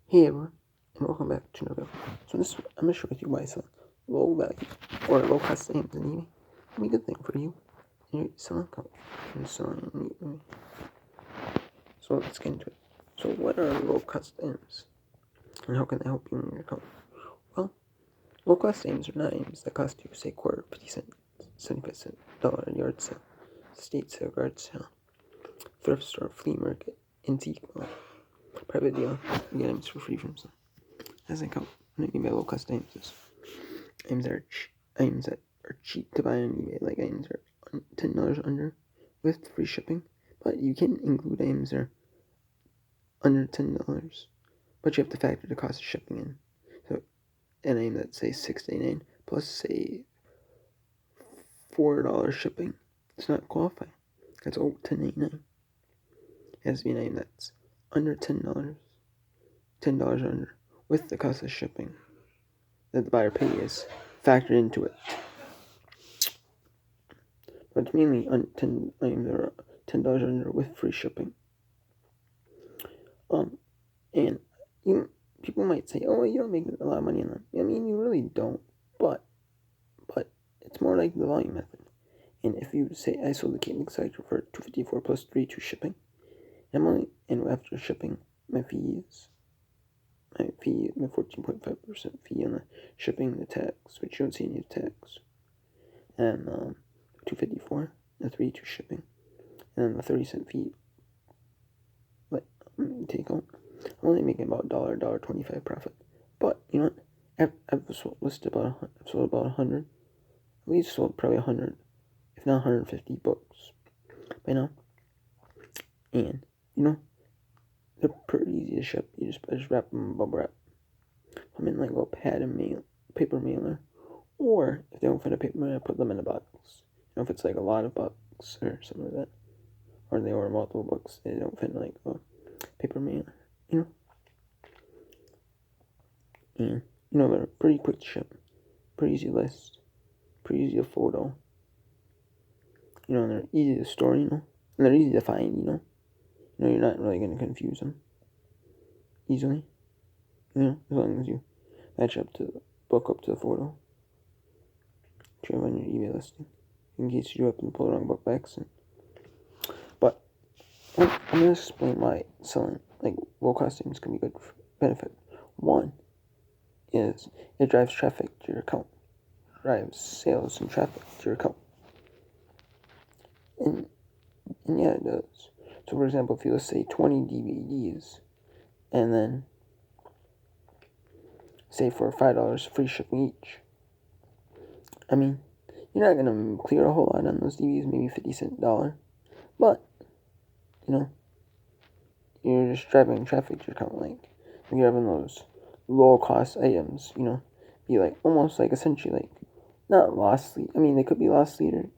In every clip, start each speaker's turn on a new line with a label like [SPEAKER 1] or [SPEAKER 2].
[SPEAKER 1] Hey everyone, and welcome back to another video. So I'm going to share with you why selling low value or low cost names in eBay can be a good thing for you and your selling account and selling eBay. So let's get into it. So what are low cost names and how can they help you in your account? Well, low cost names are not names that cost you say quarter, 50 cents, 75 cents, dollar yard sale, estate sale, garage sale, thrift store, flea market, antique, private deal. You get names for free from some. As I count, eBay low cost names is items that are cheap to buy on eBay, like items that are $10 under with free shipping. But you can include items that are under $10, but you have to factor the cost of shipping in. So an item that's say $6.99 plus say $4 shipping, it's not qualifying. That's $10.99. It has to be an item that's under $10, $10 under, with the cost of shipping that the buyer pays factored into it. But it's mainly items that are $10 under with free shipping. And people might say, "Oh, you don't make a lot of money on them." I mean, you really don't. But it's more like the volume method. And if you say I sold the Kate McSider for $254 plus $32 shipping, and after shipping, my 14.5% fee on the shipping, the tax, which you don't see any tax, and $254, the $32 shipping, and then the 30-cent fee. Take home. I'm only making about $1.25 profit. But you know what? I've sold about 100. At least sold probably 100, if not 150 books by now. And they're pretty easy to ship. I just wrap them in bubble wrap. I'm in like a little paper mailer, or if they don't fit a paper mailer, I put them in a box. If it's like a lot of books or something like that, or they order multiple books, they don't fit in like a paper mailer, And they're pretty quick to ship, pretty easy to list, pretty easy to photo. And they're easy to store, and they're easy to find, you're not really going to confuse them easily, as long as you match up to the book up to the photo that you have on your eBay listing, in case you happen to pull the wrong book by accident. But I'm going to explain why selling like low cost things can be good for benefit. One is it drives traffic to your account, drives sales and traffic to your account. And yeah, it does. So for example, if you let's say 20 DVDs, and then say for $5 free shipping each, I mean, you're not gonna clear a whole lot on those DVDs, maybe 50 cents, $1, but you're just driving traffic to your account. Like you're having those low cost items, be like almost like essentially like not loss lead. I mean, they could be loss leaders,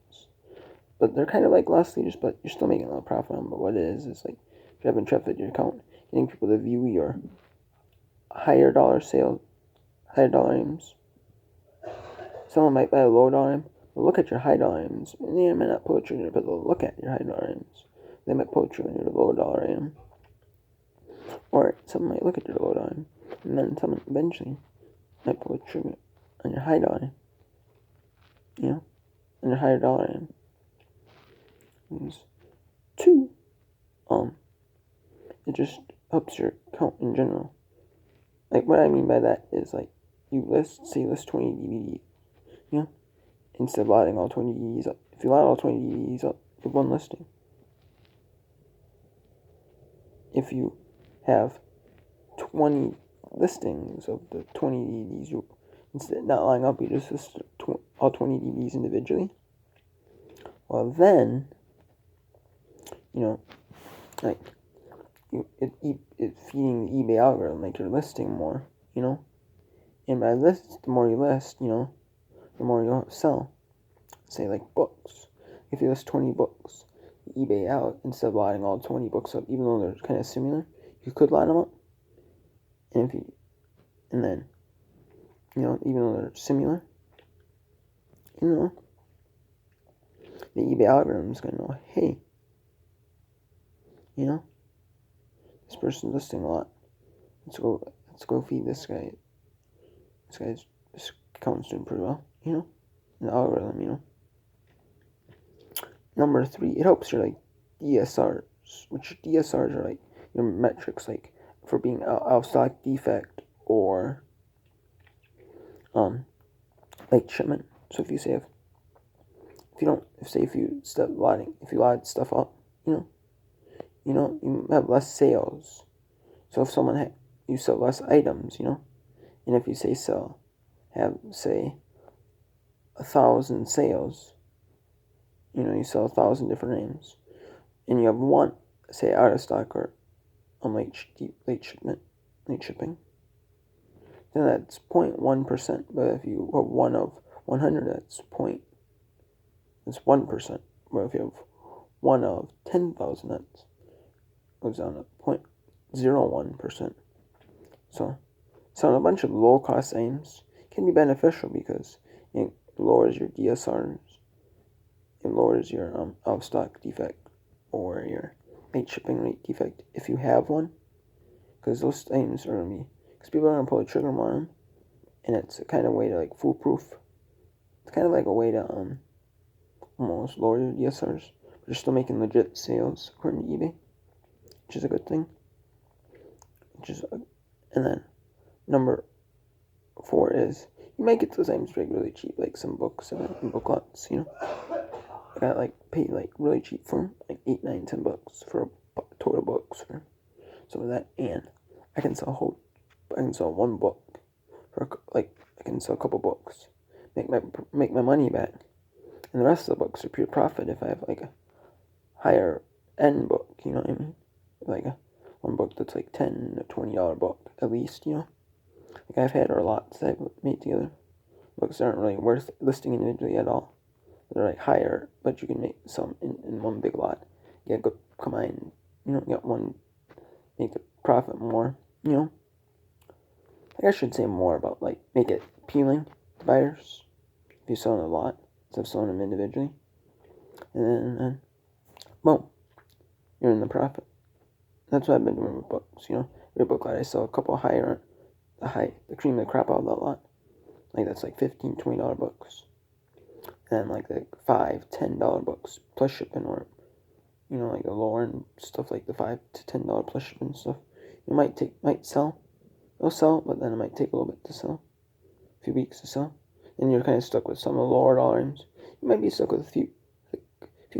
[SPEAKER 1] but they're kind of like loss leaders, but you're still making a lot of profit on them. But what it is like driving traffic to your account, getting people to view your higher dollar items. Someone might buy a low dollar item, but look at your high dollar items, and they might not put you in there, but they'll look at your high dollar items. They might put you in your low dollar item, or someone might look at your low dollar item, and then someone eventually might put you on your high dollar, on your higher dollar item. There's two. It just helps your account in general. Like what I mean by that is like you list 20 DVDs, instead of lotting all 20 DVDs up. If you lot all 20 DVDs up with one listing, if you have 20 listings of the 20 DVDs, you instead of not lining up, you just list all 20 DVDs individually. Well, then, it's feeding the eBay algorithm, like you're listing more, And by the more you list, the more you'll sell. Say like books. If you list 20 books, eBay out, instead of lining all 20 books up, even though they're kind of similar, you could line them up. And then, even though they're similar, the eBay algorithm is going to know, hey, this person's listing a lot. Let's go let's go feed this guy. This account's doing pretty well, the algorithm, Number 3, it helps your DSRs, which DSRs are your metrics for being out of stock, defect, or late shipment. So if you load stuff up, you have less sales. So if you sell less items, and if you have 1,000 sales, you sell 1,000 different names, and you have one, out of stock or on late shipping, then that's 0.1%. But if you have one of 100, that's 1%. But if you have one of 10,000, that goes down to 0.01%. So selling a bunch of low-cost items can be beneficial because it lowers your DSRs, it lowers your out-of-stock defect or your late shipping rate defect if you have one, because those items are going to be, because people are going to pull the trigger on them, and it's a kind of way to foolproof. It's kind of like a way to almost lower your DSRs, but you're still making legit sales according to eBay, which is a good thing. And then number 4 is you might get those items really cheap, like some books and booklets, I got paid really cheap for them, $8, $9, $10 for a total books or some of that, and I can sell one book for I can sell a couple books, make my money back, and the rest of the books are pure profit if I have a higher end book, you know what I mean, one book that's $10 to $20 book at least, I've had lots that I've made together, books that aren't really worth listing individually at all. They're higher, but you can make some in one big lot. Get good combine, get one, make the profit more, I should say more about make it appealing to buyers if you sell them a lot instead of selling them individually, and then boom, you're in the profit. That's what I've been doing with books, every book lot I sell a couple higher, the cream of the crop out of that lot, that's $15, $20 books. And the $5, $10 books plus shipping, or the lower end stuff, the $5 to $10 plus shipping stuff, it might sell. It'll sell, but then it might take a little bit to sell, a few weeks to sell. And you're kind of stuck with some of the lower dollar items. You might be stuck with a few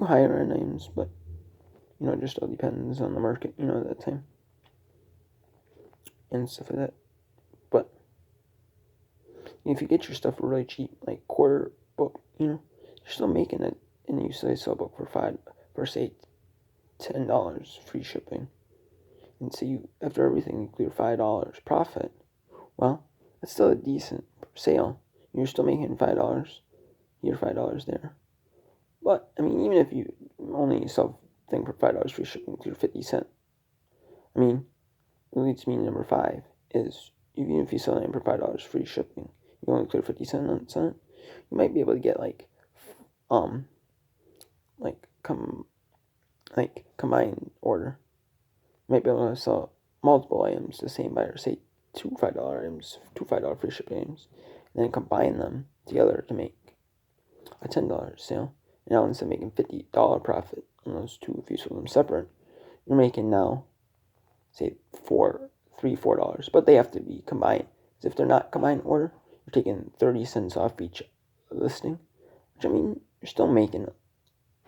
[SPEAKER 1] higher end items, but it just all depends on the market, at that time and stuff like that. But if you get your stuff really cheap, quarter book, you're still making it, and you sell a book for say $10 free shipping, and so you, after everything, you clear $5 profit. Well, that's still a decent sale. You're still making $5. You're $5 there. But even if you only sell a thing for $5 free shipping, clear 50 cents. It leads me to number 5 is, even if you sell it for $5 free shipping, you only clear 50 cents on it. You might be able to get combined order. You might be able to sell multiple items to the same buyer, say two $5 free shipping items, and then combine them together to make a $10 sale. And now instead of making $50 profit on those two, if you sold them separate, you're making now say $4, but they have to be combined. Because if they're not combined order, you're taking 30 cents off each listing, which you're still making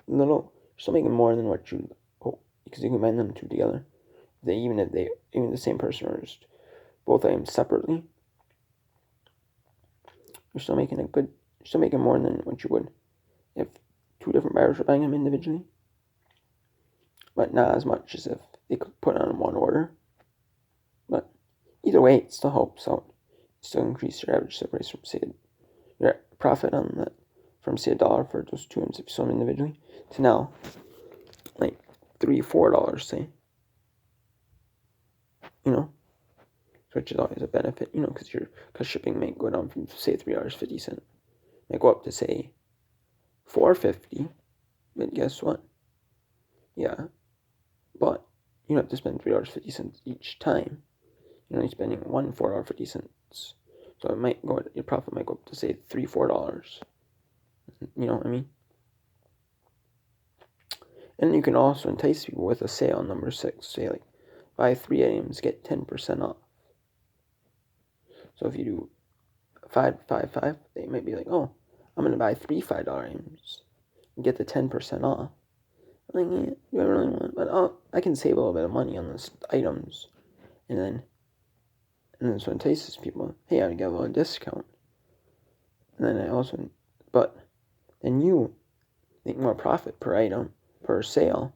[SPEAKER 1] you're still making more than what you hope, because you combine them two together. Even if the same person orders both items separately, you're still making more than what you would if two different buyers were buying them individually, but not as much as if they could put on one order. But either way, it still helps out. You still increase your average sale price from, say, your profit on that, from say $1 for those two items if you sold them individually, to now $3, $4, say. Which is always a benefit, because shipping may go down from, say, $3.50, may go up to, say, $4.50, but guess what? Yeah, but you don't have to spend $3.50 each time. you're only spending $4.50. So it might go, your profit might go up to say $3-4. You know what I mean? And you can also entice people with a sale number 6. Say like, buy 3 items, get 10% off. So if you do 5, 5, 5, they might be like, oh, I'm going to buy 3 $5 items and get the 10% off. I'm like, yeah, do I really want it? But I can save a little bit of money on those items. And then so it entices people, hey, I get a little discount. And then but then you make more profit per item, per sale,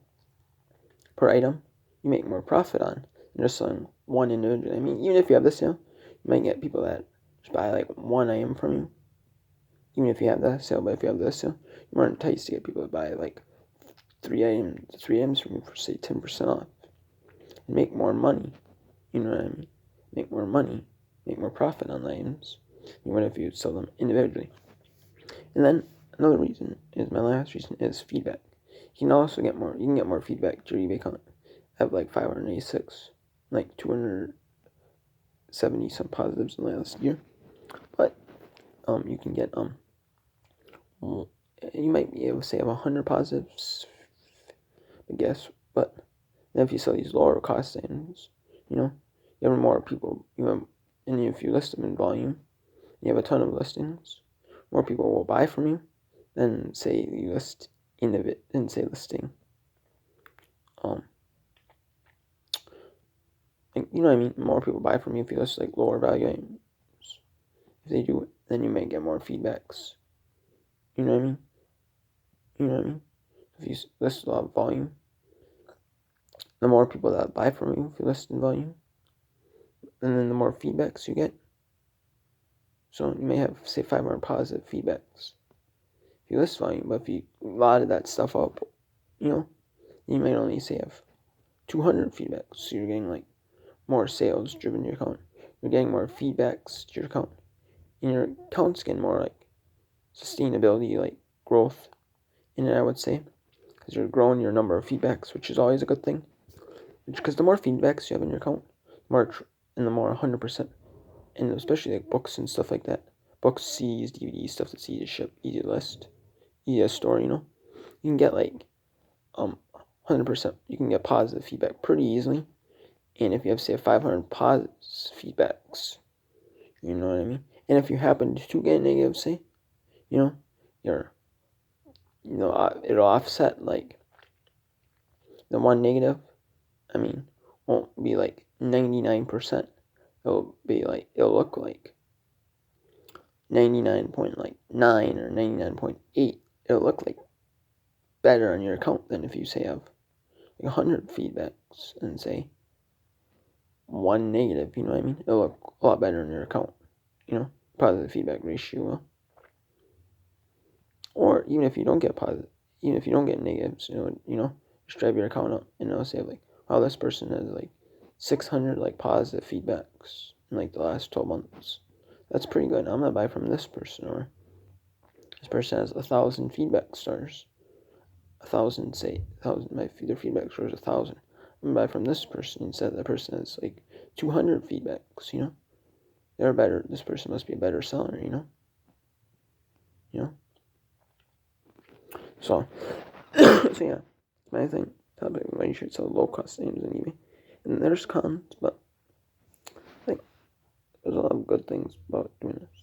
[SPEAKER 1] per item. You make more profit on than just selling one individual. I mean, even if you have this sale, you might get people that just buy like one item from you. Even if you have that sale, but if you have this sale, you're more enticed to get people to buy like 3 items from you for say 10% off. And make more money. You know what I mean? Make more money, make more profit on the items, even if you sell them individually. And then another reason is, my last reason is feedback. You can get more feedback to your eBay account. I have like 586, like 270 some positives in the last year. But you can get you might be able to say have 100 positives, I guess. But then if you sell these lower cost items, you have more people. And if you list them in volume, you have a ton of listings. More people will buy from you than say you list listing. You know what I mean? More people buy from you if you list like lower value items. If they do it, then you may get more feedbacks. You know what I mean? You know what I mean? If you list a lot of volume, the more people that buy from you if you list in volume, and then the more feedbacks you get. So you may have, say, 500 positive feedbacks if you list volume, but if you lotted that stuff up, you might only say have 200 feedbacks. So you're getting like more sales driven to your account. You're getting more feedbacks to your account. And your account's getting more like sustainability, like growth in it, I would say. Because you're growing your number of feedbacks, which is always a good thing. Because the more feedbacks you have in your account, the more 100%. And especially like books and stuff like that. Books, CDs, DVDs, stuff that's easy to ship, easy to list, easy to store, You can get like 100%. You can get positive feedback pretty easily. And if you have, say, 500 positive feedbacks, you know what I mean? And if you happen to get negative, say, it'll offset like the one negative. I mean, won't be like 99%. It'll look like 99.9 or 99.8. It'll look like better on your account than if you say have like 100 feedbacks and say one negative. You know what I mean? It'll look a lot better on your account. Positive feedback ratio will. Or even if you don't get negatives, just drive your account up and it'll say like, wow, this person has like 600 like positive feedbacks in like the last 12 months. That's pretty good. I'm gonna buy from this person. Or this person has 1,000 feedback stars. 1,000, say 1,000. Their feedback score is 1,000. I'm gonna buy from this person instead. That person has like 200 feedbacks. They're better. This person must be a better seller. So, so yeah, my thing. Topic: why you should sell low cost items on eBay. And there's cons, but I think there's a lot of good things about doing this.